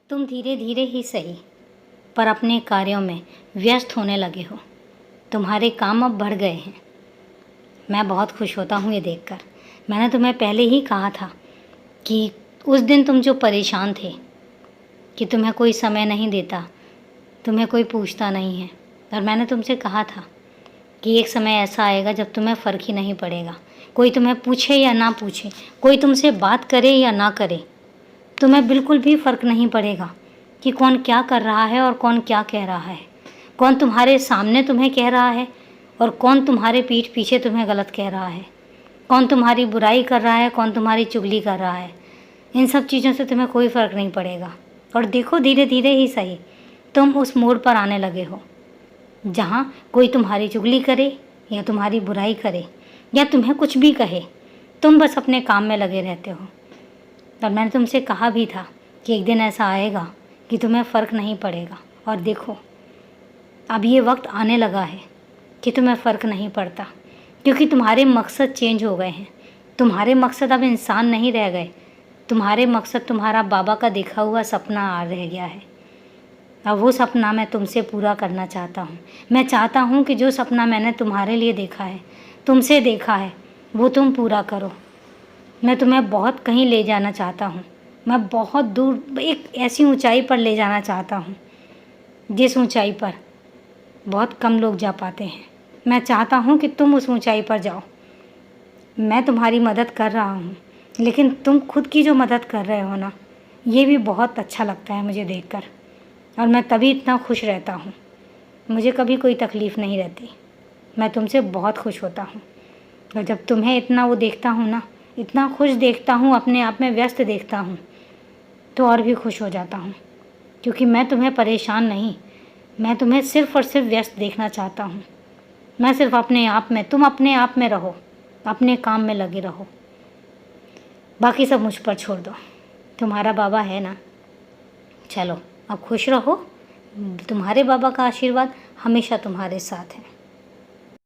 तुम धीरे धीरे ही सही पर अपने कार्यों में व्यस्त होने लगे हो। तुम्हारे काम अब बढ़ गए हैं। मैं बहुत खुश होता हूँ ये देखकर। मैंने तुम्हें पहले ही कहा था कि उस दिन तुम जो परेशान थे कि तुम्हें कोई समय नहीं देता, तुम्हें कोई पूछता नहीं है, और मैंने तुमसे कहा था कि एक समय ऐसा आएगा जब तुम्हें फ़र्क ही नहीं पड़ेगा। कोई तुम्हें पूछे या ना पूछे, कोई तुमसे बात करे या ना करे, तुम्हें बिल्कुल भी फ़र्क नहीं पड़ेगा कि कौन क्या कर रहा है और कौन क्या कह रहा है, कौन तुम्हारे सामने तुम्हें कह रहा है और कौन तुम्हारे पीठ पीछे तुम्हें गलत कह रहा है, कौन तुम्हारी बुराई कर रहा है, कौन तुम्हारी चुगली कर रहा है। इन सब चीज़ों से तुम्हें कोई फ़र्क नहीं पड़ेगा। और देखो धीरे धीरे ही सही तुम उस मोड़ पर आने लगे हो जहाँ कोई तुम्हारी चुगली करे या तुम्हारी बुराई करे या तुम्हें कुछ भी कहे, तुम बस अपने काम में लगे रहते हो। और मैंने तुमसे कहा भी था कि एक दिन ऐसा आएगा कि तुम्हें फ़र्क नहीं पड़ेगा। और देखो अब ये वक्त आने लगा है कि तुम्हें फ़र्क नहीं पड़ता, क्योंकि तुम्हारे मकसद चेंज हो गए हैं। तुम्हारे मकसद अब इंसान नहीं रह गए। तुम्हारे मकसद तुम्हारा बाबा का देखा हुआ सपना आ रह गया है। अब वो सपना मैं तुमसे पूरा करना चाहता हूँ। मैं चाहता हूँ कि जो सपना मैंने तुम्हारे लिए देखा है, तुमसे देखा है, वो तुम पूरा करो। मैं तुम्हें बहुत कहीं ले जाना चाहता हूँ। मैं बहुत दूर एक ऐसी ऊंचाई पर ले जाना चाहता हूँ जिस ऊंचाई पर बहुत कम लोग जा पाते हैं। मैं चाहता हूँ कि तुम उस ऊंचाई पर जाओ। मैं तुम्हारी मदद कर रहा हूँ, लेकिन तुम खुद की जो मदद कर रहे हो ना, ये भी बहुत अच्छा लगता है मुझे देखकर। और मैं तभी इतना खुश रहता हूँ। मुझे कभी कोई तकलीफ़ नहीं रहती। मैं तुमसे बहुत खुश होता हूँ। और जब तुम्हें इतना वो देखता हूँ ना, इतना खुश देखता हूँ, अपने आप में व्यस्त देखता हूँ, तो और भी खुश हो जाता हूँ। क्योंकि मैं तुम्हें परेशान नहीं, मैं तुम्हें सिर्फ़ और सिर्फ व्यस्त देखना चाहता हूँ। मैं सिर्फ अपने आप में, तुम अपने आप में रहो, अपने काम में लगे रहो, बाकी सब मुझ पर छोड़ दो। तुम्हारा बाबा है ना। चलो अब खुश रहो। तुम्हारे बाबा का आशीर्वाद हमेशा तुम्हारे साथ है।